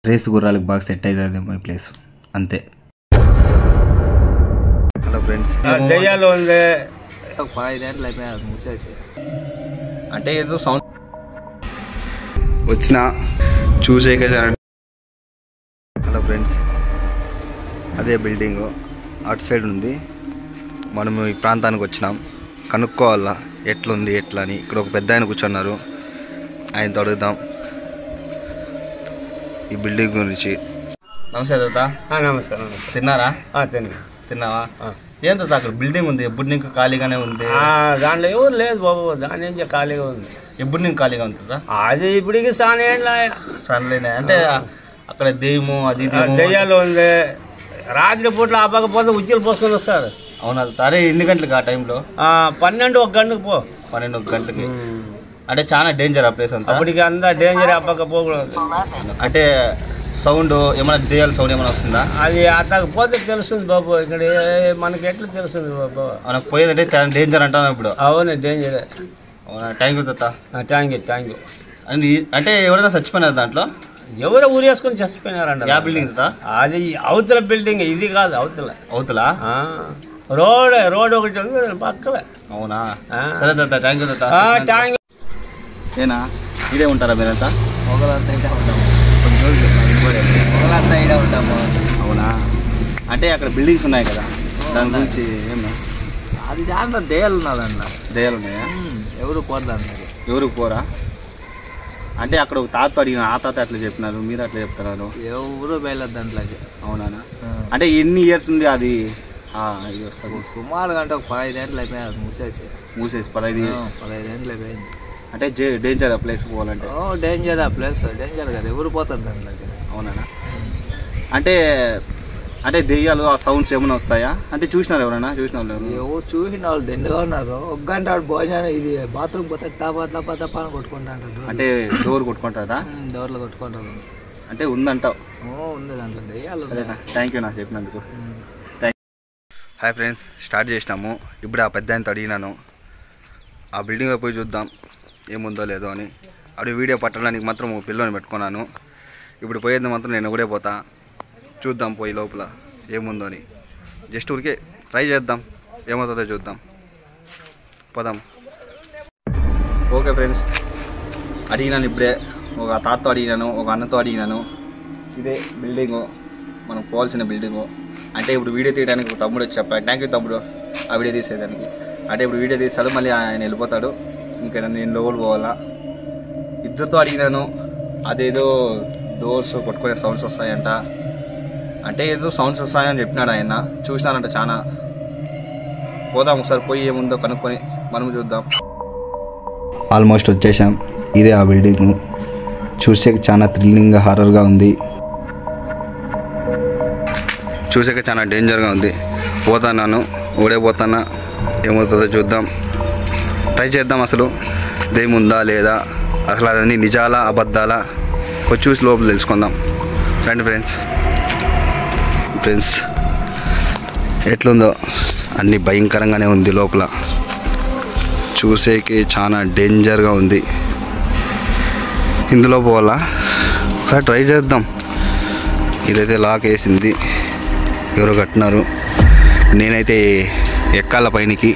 Race గుర్రాలకు బాగా set అవుతుందేమో ఈ ప్లేస్ అంతే. హలో ఫ్రెండ్స్, దయ్యాలు ఉంది 15 ఏళ్ళు అయిపోయారు మూసేసి. అంటే ఏదో సౌండ్ వచ్చిన చూసేక. హలో ఫ్రెండ్స్, అదే బిల్డింగ్ అటు సైడ్ ఉంది. మనము ఈ ప్రాంతానికి వచ్చినాం, కనుక్కోవాలా ఎట్లుంది ఎట్లా అని. ఇక్కడ ఒక పెద్ద ఆయన కూర్చున్నారు, ఆయనతో అడుగుదాం ఈ బిల్డింగ్ గురించి. నమస్తే తాత. నమస్తే. తిన్నారా? తిన్నావా? ఏం తాత అక్కడ బిల్డింగ్ ఉంది, ఎప్పుడు నీకు ఖాళీగానే ఉంది? దాంట్లో ఎవరు లేదు బాబు, దాని నుంచి ఖాళీగా ఉంది. ఎప్పుడు నీకు ఖాళీగా ఉంటుందా? అది ఇప్పటికి సాన్లేనా? అంటే అక్కడ దెయ్యము అది దయ్యాలు ఉంది. రాత్రి పూట్ల ఆపకపోతే ఉచ్చులు పోసుకొని వస్తారు. అవునా? అరే ఎన్ని గంటలకు ఆ టైంలో? 12 1 గంటకు పో. 12 1 గంటకి అంటే చాలా డేంజర్ ఆ ప్లేస్ అంతా. అప్పటికి అంతా డేంజర్, ఆపకపోకూడదు. అంటే సౌండ్ ఏమైనా దెయ్యాల సౌండ్ ఏమైనా వస్తుందా? అది అతకపోతే తెలుస్తుంది బాబు, ఇక్కడ మనకి ఎట్లా తెలుస్తుంది బాబు? మనకు పోయేదంటే చాలా డేంజర్ అంటాను ఇప్పుడు. అవును డేంజర్. అవునా? థ్యాంక్ యూ తాత. Thank you. అంటే ఎవరైనా చచ్చిపోయినారు దాంట్లో? ఎవరో ఊరేసుకొని చచ్చిపోయినారంట. యా బిల్డింగ్ తాత? అది అవతల బిల్డింగ్, ఇది కాదు అవతల. రోడ్ ఒకటి ఉంది పక్కల. అవునా? సరే తాత, థ్యాంక్ యూ తాత. Thank you. ఏనా ఇదే ఉంటారా మీరంతా? ఒకరంతా ఇదే ఉంటాము, ఒకరంతా ఇదే ఉంటాము. అవునా? అంటే అక్కడ బిల్డింగ్స్ ఉన్నాయి కదా, దాని గురించి ఏమన్నా? అది దాంట్లో దయ్యాలు ఉన్నదన్న. దయ్యాలు ఉన్నాయా? ఎవరు పోతారు? ఎవరికి పోరా? అంటే అక్కడ ఒక తాత అడిగిన, ఆ తాత అట్లా చెప్పినారు, మీరు అట్లా చెప్తున్నారు. ఎవరు బయలుదేరు దాంట్లోకి. అవునా? అంటే ఎన్ని ఇయర్స్ ఉంది అది? ఇది వస్తుంది సుమారు గంట 15 ఏళ్ళు అయిపోయారు మూసేసి 15 ఏళ్ళు అయిపోయింది. అంటే డేంజర్ ఆ ప్లేస్ పోవాలంటే? డేంజర్ ఆ ప్లేస్, డేంజర్ కదా, ఎవరు పోతారు దాంట్లోకి. అవునా? అంటే దెయ్యాలు ఆ సౌండ్స్ ఏమైనా వస్తాయా? అంటే చూసినారు ఎవరైనా? చూసిన వాళ్ళు దండుగా ఉన్నారు. 1 గంట భోజనం, ఇది బాత్రూమ్ పోతే తప్ప అని కొట్టుకుంటారు. అంటే డోర్ కొట్టుకుంటారా? డోర్లో కొట్టుకుంటారు. అంటే ఉందంటావు? ఉంది దాంట్లో దెయ్యాలు. థ్యాంక్ యూ నాకు చెప్పినందుకు. హాయ్ ఫ్రెండ్స్, స్టార్ట్ చేసినాము. ఇప్పుడు ఆ పెద్ద ఆయనతో అడిగినాను ఆ బిల్డింగ్లో పోయి చూద్దాం ఏముందో లేదో అని. అప్పుడు వీడియో పట్టడానికి మాత్రం ఒక పిల్లని పెట్టుకున్నాను. ఇప్పుడు పోయేది మాత్రం నేను ఒకడే పోతా. చూద్దాం పోయి లోపల ఏముందో అని. జస్ట్ ఊరికే ట్రై చేద్దాం, ఏమవుతుందో చూద్దాం. పోదాం. ఓకే ఫ్రెండ్స్, అడిగినాను ఇప్పుడే. ఒక తాతతో అడిగినాను, ఒక అన్నతో అడిగినాను. ఇదే బిల్డింగు, మనం పోవాల్సిన బిల్డింగు. అంటే ఇప్పుడు వీడియో తీయడానికి ఒక తమ్ముడు వచ్చి చెప్పాడు. థ్యాంక్ యూ తమ్ముడు ఆ వీడియో తీసేదానికి. అంటే ఇప్పుడు వీడియో తీస్తాడు, మళ్ళీ ఆయన వెళ్ళిపోతాడు. ఇంకా నేను లోపల పోవాలా. ఇద్దరితో అడిగినాను, అదేదో డోర్స్ కొట్టుకునే సౌండ్స్ వస్తాయంట. అంటే ఏదో సౌండ్స్ వస్తాయని చెప్పినాడు ఆయన. చూసినానంట చాలా. పోదాం ఒకసారి, పోయి ఏముందో కనుక్కొని మనం చూద్దాం. ఆల్మోస్ట్ వచ్చేసాం. ఇదే ఆ బిల్డింగ్. చూసాక చాలా థ్రిల్లింగ్గా, హారర్గా ఉంది. చూసాక చాలా డేంజర్గా ఉంది. పోతాను, ఓడే పోతానా, ఏమవుతుందో చూద్దాం. ట్రై చేద్దాం. అసలు దేముందా లేదా, అసలు అదన్నీ నిజాలా అబద్ధాలా, కొంచెం చూసి లోపల తెలుసుకుందాం. రండి ఫ్రెండ్స్ ఎట్లుందో అన్నీ భయంకరంగానే ఉంది. లోపల చూసేకి చాలా డేంజర్గా ఉంది. ఇందులో పోవాలా? ట్రై చేద్దాం. ఇదైతే లాక్ వేసింది, ఎవరో కట్టినారు. నేనైతే ఎక్కాల పైనకి,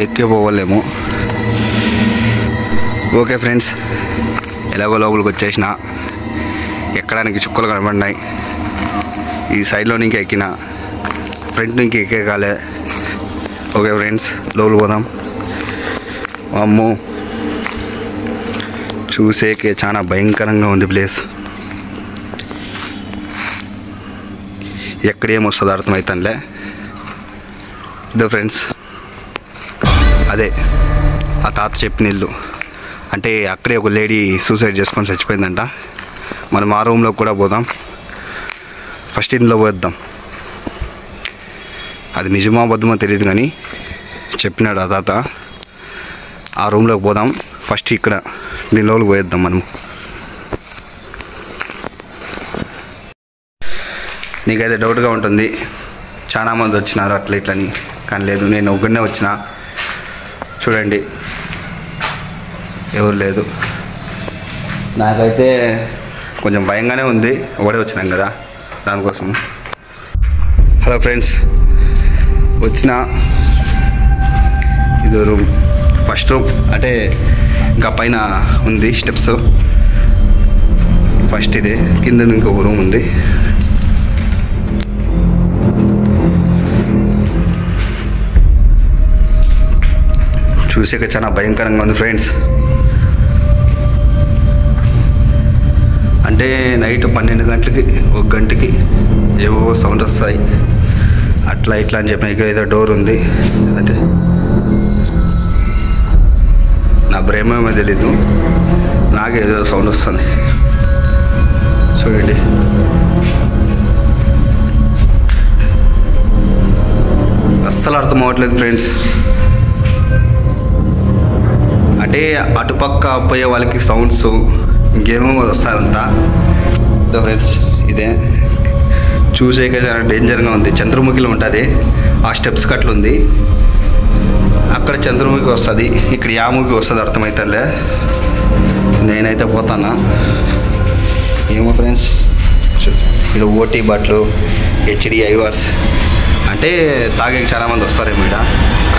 ఎక్కే పోవాలేమో. ఓకే ఫ్రెండ్స్, ఎలాగో లోపలికి వచ్చేసిన. ఎక్కడానికి చుక్కలు కనబడినాయి. ఈ సైడ్లో ఇంకా ఎక్కిన, ఫ్రంట్ నుంచి ఎక్కేకాలే. ఓకే ఫ్రెండ్స్, లోపలికి పోదాం. అమ్మో, చూసేకే చాలా భయంకరంగా ఉంది ప్లేస్. ఎక్కడేమొస్తుందో అర్థమవుతానులే. ఇదో ఫ్రెండ్స్, అదే ఆ తాత చెప్పిన ఇల్లు. అంటే అక్కడే ఒక లేడీ సూసైడ్ చేసుకొని చచ్చిపోయిందంట. మనం ఆ రూమ్లోకి కూడా పోదాం. ఫస్ట్ ఇంట్లో పోద్దాం. అది నిజమో అబద్ధమో తెలియదు కానీ చెప్పినాడు ఆ తాత. ఆ రూమ్లోకి పోదాం. ఫస్ట్ ఇక్కడ దీని లోపలికి పోయేద్దాం మనం. నీకైతే డౌట్గా ఉంటుంది, చాలామంది వచ్చినారు అట్లా ఇట్లని. కానీ లేదు, నేను ఒకనే వచ్చిన. చూడండి, ఎవరు లేదు. నాకైతే కొంచెం భయంగానే ఉంది, ఒకటే వచ్చినాం కదా దానికోసం. హలో ఫ్రెండ్స్, వచ్చిన ఇది రూమ్, ఫస్ట్ రూమ్. అంటే ఇంకా పైన ఉంది స్టెప్స్, ఫస్ట్ ఇదే, కింద ఇంకొక రూమ్ ఉంది. చూసాక చాలా భయంకరంగా ఉంది ఫ్రెండ్స్. అంటే నైట్ 12 గంటలకి 1 గంటకి ఏవో సౌండ్ వస్తాయి, అట్లా ఇట్లా అని చెప్పిన. ఇక్కడ ఏదో డోర్ ఉంది, అంటే నా బ్రేమేమో తెలీదు, నాకే ఏదో సౌండ్ వస్తుంది చూడండి. అస్సలు అర్థం అవ్వట్లేదు ఫ్రెండ్స్. అంటే అటుపక్క పోయే వాళ్ళకి సౌండ్స్ ఇంకేమో వస్తాయంట ఫ్రెండ్స్. ఇదే చూసేకే చాలా డేంజర్గా ఉంది. చంద్రముఖిలో ఉంటుంది, ఆ స్టెప్స్ కట్లు ఉంది, అక్కడ చంద్రముఖి వస్తుంది, ఇక్కడ యాముఖి వస్తుంది. అర్థమవుతుందిలే, నేనైతే పోతానా ఏమో ఫ్రెండ్స్. ఇక్కడ ఓటీ బట్టలు, హెచ్డి ఐవర్స్ అంటే తాగే చాలామంది వస్తారేమో ఇక్కడ,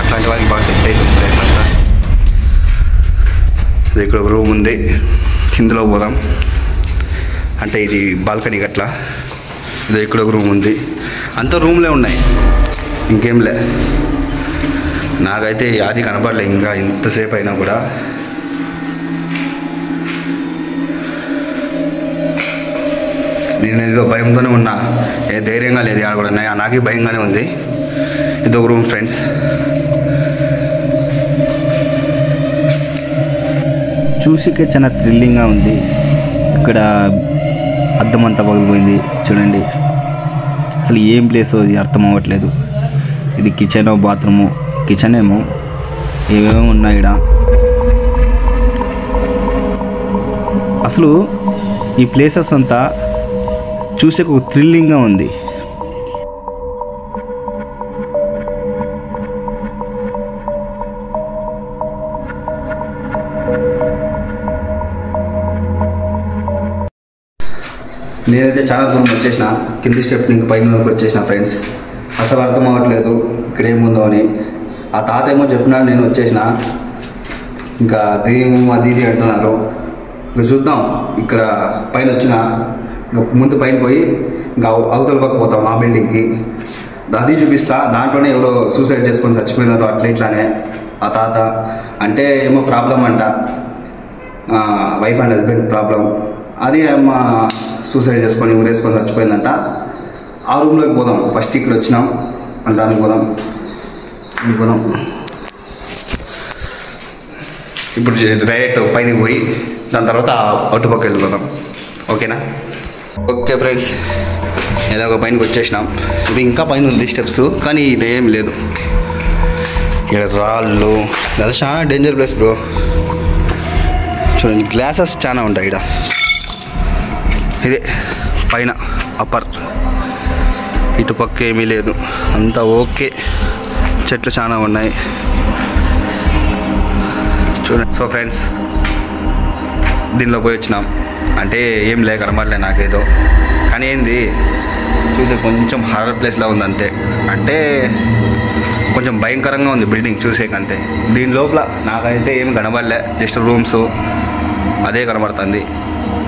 అట్లాంటి వాళ్ళకి బాగా సెట్ అవుతుంది ప్లేస్ అంతా. ఇక్కడ ఒక రూమ్ ఉంది, కిందలో పోదాం. అంటే ఇది బాల్కనీ గట్లా. ఇది ఇక్కడ ఒక రూమ్ ఉంది, అంతా రూమ్లే ఉన్నాయి, ఇంకేంలే. నాకైతే అది కనపడలే ఇంకా ఇంతసేపు అయినా కూడా. నేను ఏదో భయంతోనే ఉన్నా, ఏ ధైర్యంగా లేదు ఆడ కూడా. నాకే భయంగానే ఉంది. ఇది ఒక రూమ్ ఫ్రెండ్స్. చూసికే చాలా థ్రిల్లింగ్గా ఉంది. ఇక్కడ అద్దం అంతా పగిలిపోయింది చూడండి. అసలు ఏం ప్లేస్ ఇది అర్థం అవ్వట్లేదు. ఇది కిచెన్, బాత్రూము, కిచెన్ ఏమో, ఏమేమో ఉన్నాయి ఇక్కడ. అసలు ఈ ప్లేసెస్ అంతా చూసే ఒక థ్రిల్లింగ్గా ఉంది. నేనైతే చాలా దూరం వచ్చేసిన, కింది స్టెప్ ఇంక పైన వరకు వచ్చేసిన ఫ్రెండ్స్. అసలు అర్థం అవ్వట్లేదు ఇక్కడ ఏముందో అని. ఆ తాత ఏమో చెప్పినాడు, నేను వచ్చేసిన. ఇంకా అదేమో అది ఇది అంటున్నారు. ఇంకా చూద్దాం. ఇక్కడ పైన వచ్చిన ఇంకా ముందు పైన పోయి ఇంకా అవతల పక్క పోతాం ఆ బిల్డింగ్కి. అది చూపిస్తా. దాంట్లోనే ఎవరో సూసైడ్ చేసుకొని చచ్చిపోయినారు అట్లా ఇట్లానే. ఆ తాత అంటే ఏమో ప్రాబ్లం అంట, వైఫ్ అండ్ హస్బెండ్ ప్రాబ్లం. అది అమ్మ సూసైడ్ చేసుకొని ఊరేసుకొని చచ్చిపోయిందంట. ఆ రూమ్లోకి పోదాం. ఫస్ట్ ఇక్కడ వచ్చినాం, దానికి పోదాం. ఇప్పుడు డైరెక్ట్ పైన పోయి దాని తర్వాత అటుపక్క వెళ్ళిపోదాం. ఓకేనా? ఓకే ఫ్రెండ్స్, ఎలాగో పైనకి వచ్చేసినాం. ఇది ఇంకా పైన ఉంది స్టెప్స్, కానీ ఇదేం లేదు. ఇక్కడ రాళ్ళు, అది చాలా డేంజర్ ప్లేస్ బ్రో. చూడండి, గ్లాసెస్ చాలా ఉంటాయి ఇక్కడ. ఇదే పైన అప్పర్, ఇటుపక్క ఏమీ లేదు, అంతా ఓకే. చెట్లు చాలా ఉన్నాయి చూడండి. సో ఫ్రెండ్స్, దీనిలో పోయి వచ్చినాం. అంటే ఏం లేక కనబడలే నాకేదో, కానీ ఏంది చూసే కొంచెం హారర్ ప్లేస్లో ఉంది అంతే. అంటే కొంచెం భయంకరంగా ఉంది బిల్డింగ్ చూసేకంతే. దీని లోపల నాకైతే ఏమి కనబడలే, జస్ట్ రూమ్స్ అదే కనబడుతుంది.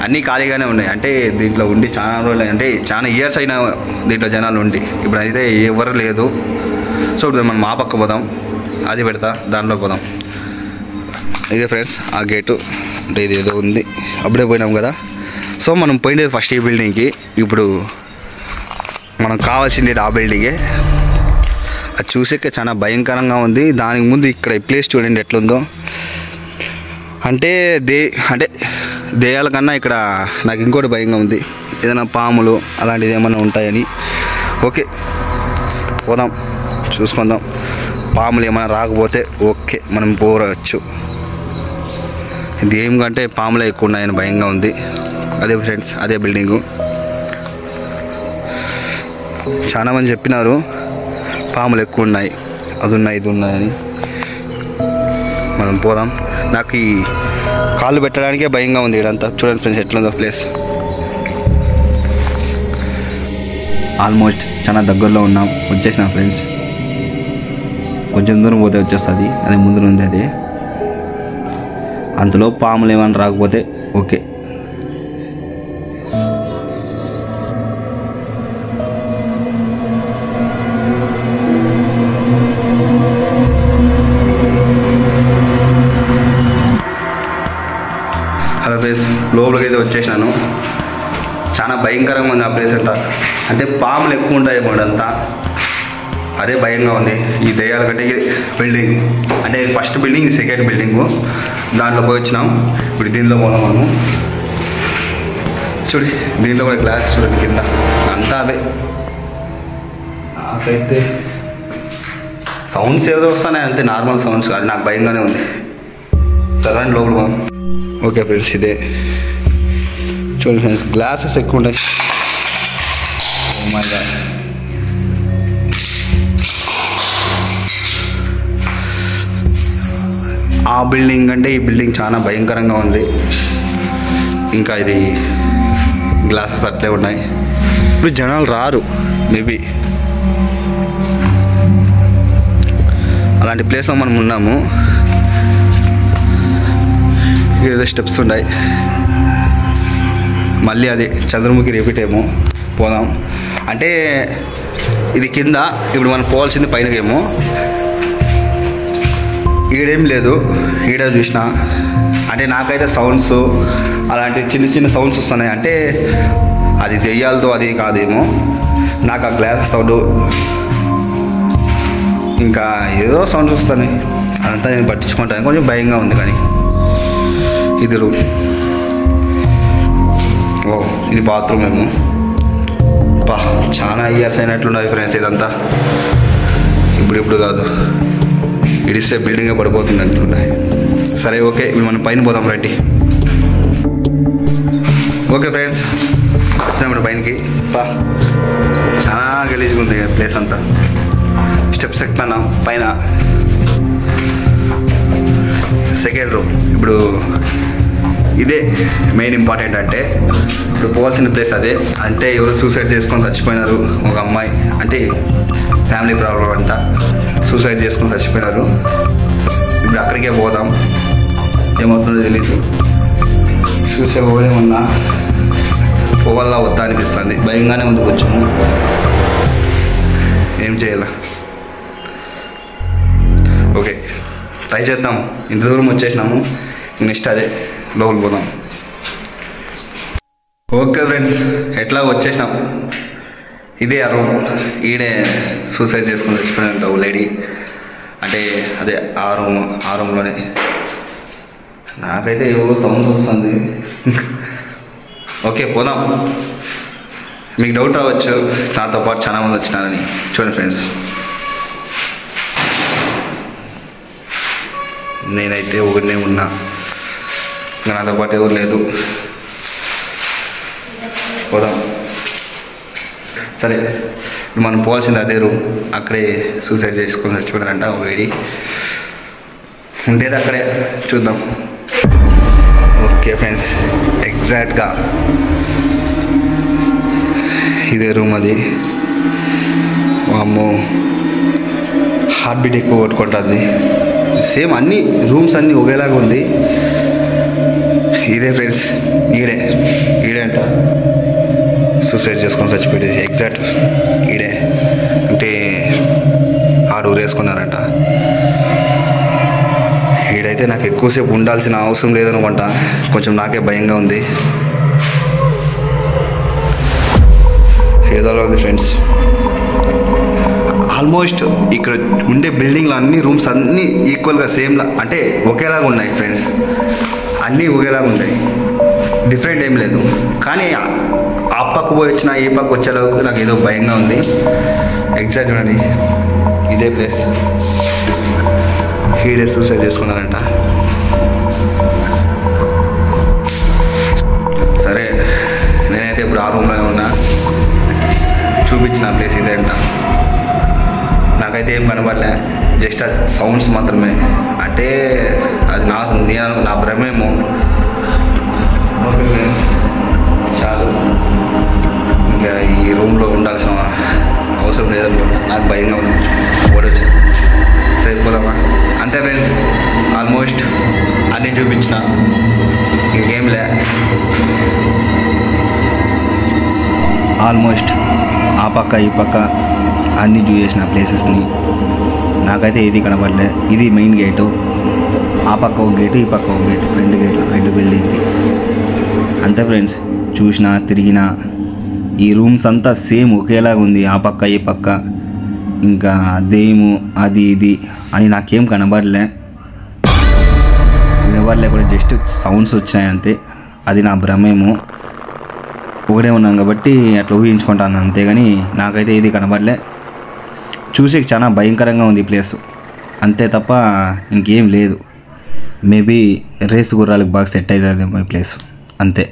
అన్నీ ఖాళీగానే ఉన్నాయి. అంటే దీంట్లో ఉండి చాలా రోజులు, అంటే చాలా ఇయర్స్ అయినా దీంట్లో జనాలు ఉండి, ఇప్పుడు అయితే ఎవరు లేదు. సో ఇప్పుడు మనం మా పక్క పోదాం, అది పెడతా, దాంట్లో పోదాం. ఇదే ఫ్రెండ్స్ ఆ గేటు. అంటే ఇది ఏదో ఉంది, అప్పుడే పోయినాం కదా. సో మనం పోయినది ఫస్ట్ ఈ బిల్డింగ్కి. ఇప్పుడు మనం కావాల్సింది ఆ బిల్డింగే. అది చూసాక చాలా భయంకరంగా ఉంది. దానికి ముందు ఇక్కడ ఈ ప్లేస్ చూడండి ఎట్లుందో. అంటే దెయ్యాల కన్నా ఇక్కడ నాకు ఇంకోటి భయంగా ఉంది. ఏదైనా పాములు అలాంటిది ఏమైనా ఉంటాయని. ఓకే పోదాం, చూసుకుందాం. పాములు ఏమైనా రాకపోతే ఓకే మనం పోవచ్చు. ఇది ఏం కంటే పాములే ఎక్కువ ఉన్నాయని భయంగా ఉంది. అదే ఫ్రెండ్స్ అదే బిల్డింగు. చాలామంది చెప్పినారు పాములు ఎక్కువ ఉన్నాయి, అది ఉన్నాయి ఇది ఉన్నాయని. మనం పోదాం. నాకు ఈ కాళ్ళు పెట్టడానికే భయంగా ఉంది ఇదంతా. చూడండి ఫ్రెండ్స్ ఎట్లుందో ప్లేస్. ఆల్మోస్ట్ చాలా దగ్గరలో ఉన్నాం, వచ్చేసినాం ఫ్రెండ్స్. కొంచెం దూరం పోతే వచ్చేస్తుంది, అదే ముందు ఉంది. అది అంతలో పాములు ఏమైనా రాకపోతే ఓకే. హలో ఫ్రెండ్స్, లోపలికి అయితే వచ్చేసినాను. చాలా భయంకరంగా ఉంది ఆ ప్లేస్ అంతా. అంటే పాములు ఎక్కువ ఉంటాయి అంతా, అదే భయంగా ఉంది. ఈ దయ్యాల కంటే బిల్డింగ్ అంటే ఫస్ట్ బిల్డింగ్, సెకండ్ బిల్డింగు, దాంట్లో పోయి వచ్చినాం. ఇప్పుడు దీనిలో పోదాం మనము. చూడు దీంట్లో కూడా గ్లాస్ చూడండి, కింద అంతా అవే. నాకైతే సౌండ్స్ ఏదో వస్తున్నాయి అంతే, నార్మల్ సౌండ్స్. అది నాకు భయంగానే ఉంది. చదవండి లోపల పోదాం. ఓకే ఫ్రెండ్స్, ఇదే చూడండి ఫ్రెండ్స్, గ్లాసెస్ ఎక్కువ ఉంటాయి. ఓ మై గాడ్, ఆ బిల్డింగ్ అంటే ఈ బిల్డింగ్ చాలా భయంకరంగా ఉంది. ఇంకా ఇది గ్లాసెస్ అట్లే ఉన్నాయి. ఇప్పుడు జనాలు రారు మేబీ. అలాంటి ప్లేస్లో మనం ఉన్నాము. ఏదో స్టెప్స్ ఉన్నాయి. మళ్ళీ అది చంద్రముఖి రిపీట్ ఏమో, పోదాం. అంటే ఇది కింద, ఇప్పుడు మనం పోవాల్సింది పైనకేమో. ఈడేం లేదు, ఈడ చూసిన. అంటే నాకైతే సౌండ్స్ అలాంటి చిన్న చిన్న సౌండ్స్ వస్తున్నాయి. అంటే అది దెయ్యాలతో అది కాదేమో. నాకు ఆ గ్లాస్ సౌండ్ ఇంకా ఏదో సౌండ్స్ వస్తున్నాయి. అదంతా నేను పట్టించుకుంటాను. కొంచెం భయంగా ఉంది. కానీ ఇది రూమ్. ఓ ఇది బాత్రూమ్ ఏమో. బా చాలా ఇయర్స్ అయినట్లున్నాయి ఫ్రెండ్స్ ఇదంతా. ఇప్పుడు కాదు, ఇడిస్తే బిల్డింగే పడిపోతుంది అంటున్నాయి. సరే ఓకే, ఇప్పుడు మనం పైన పోదాం రండి. ఓకే ఫ్రెండ్స్, వచ్చాం ఇప్పుడు పైనకి. బా చాలా గలీజ్గా ఉంది ప్లేస్ అంతా. స్టెప్స్ ఎక్కుతున్నాం పైన. Second room. ఇప్పుడు ఇదే మెయిన్ ఇంపార్టెంట్. అంటే ఇప్పుడు పోవాల్సిన ప్లేస్ అదే. అంటే ఎవరు సూసైడ్ చేసుకొని చచ్చిపోయినారు. ఒక అమ్మాయి, అంటే ఫ్యామిలీ ప్రాబ్లం అంట, సూసైడ్ చేసుకొని చచ్చిపోయినారు. ఇప్పుడు అక్కడికే పోదాం, ఏమవుతుందో తెలీదు. చూసే పోదేమన్నా పోవాలా వద్దా అనిపిస్తుంది. భయంగానే ఉంది కొంచెం. ఏం చేయాల? ఓకే ట్రై చేద్దాం. ఇంత దూరం వచ్చేసినాము, నెక్స్ట్ అదే లోపలికి పోదాం. ఓకే ఫ్రెండ్స్, ఎట్లా వచ్చేసినాం. ఇదే ఆ రూమ్. ఈడే సూసైడ్ చేసుకుని చచ్చిపోయినంత ఓ లేడీ. అంటే అదే ఆ రూమ్లోనే. నాకైతే ఏవో సౌండ్స్ వస్తుంది. ఓకే పోదాం. మీకు డౌట్ రావచ్చు నాతో పాటు చాలా మంది వచ్చినారని. చూడండి ఫ్రెండ్స్, నేనైతే ఒకరినే ఉన్నా, నాతో పాటు ఎవరు లేదు. పోదాం. సరే మనం పోవాల్సింది అదే రూమ్. అక్కడే సూసైడ్ చేసుకొని చచ్చిపోయారంట ఒక లేడీ. ఉండేది అక్కడే, చూద్దాం. ఓకే ఫ్రెండ్స్, ఎగ్జాక్ట్గా ఇదే రూమ్. అది వామ్మో, హార్ట్ బీట్ ఎక్కువ కొట్టుకుంటుంది. సేమ్ అన్ని రూమ్స్ అన్నీ ఒకేలాగా ఉంది. ఇదే ఫ్రెండ్స్, ఈడే అంట సూసైడ్ చేసుకొని చచ్చిపోయేది. ఎగ్జాక్ట్ ఈడే. అంటే ఆడు ఊరేసుకున్నారంట. ఈడైతే నాకు ఎక్కువసేపు ఉండాల్సిన అవసరం లేదనుకుంటా. కొంచెం నాకే భయంగా ఉంది. ఏదోలా ఉంది ఫ్రెండ్స్. ఆల్మోస్ట్ ఇక్కడ ఉండే బిల్డింగ్లో అన్ని రూమ్స్ అన్నీ ఈక్వల్గా సేమ్, అంటే ఒకేలాగా ఉన్నాయి ఫ్రెండ్స్. అన్నీ ఒకేలాగా ఉంటాయి, డిఫరెంట్ ఏం లేదు. కానీ ఆ పక్క పోయి వచ్చినా ఈ పక్క వచ్చేలోకి నాకు ఏదో భయంగా ఉంది. ఎగ్జాక్ట్ చూడండి, ఇదే ప్లేస్. ఈడే సూసైడ్ చేసుకున్నారంట. సరే నేనైతే ఇప్పుడు ఆ రూమ్లోనే ఉన్నా. చూపించిన ప్లేస్ ఇదే అంట. నాకైతే ఏం కనబడలే, జస్ట్ ఆ సౌండ్స్ మాత్రమే. అంటే అది నా భ్రమేమో. ఓకే ఫ్రెండ్స్, చాలు. ఇంకా ఈ రూమ్లో ఉండాల్సిన ఆల్మోస్ట్ ఆ పక్క ఈ పక్క అన్నీ చూసేసిన ప్లేసెస్ని. నాకైతే ఏది కనబడలే. ఇది మెయిన్ గేటు. ఆ పక్క ఒక గేటు, ఈ పక్క ఒక గేటు, 2 గేట్లు, 2 బిల్డింగ్కి. అంతే ఫ్రెండ్స్. చూసినా తిరిగిన ఈ రూమ్స్ అంతా సేమ్ ఒకేలాగా ఉంది. ఆ పక్క ఈ పక్క ఇంకా దేము అది ఇది అని నాకేం కనబడలే. వినబడలే కూడా, జస్ట్ సౌండ్స్ వచ్చినాయి అంతే. అది నా భ్రమేమో. ఒకడే ఉన్నాను కాబట్టి అట్లా ఊహించుకుంటాను అంతేగాని నాకైతే ఏది కనబడలే. చూసి చాలా భయంకరంగా ఉంది ఈ ప్లేస్ అంతే తప్ప ఇంకేం లేదు. మేబీ రేసు గుర్రాలకు బాగా సెట్ అవుతుందేమో ఈ ప్లేస్ అంతే.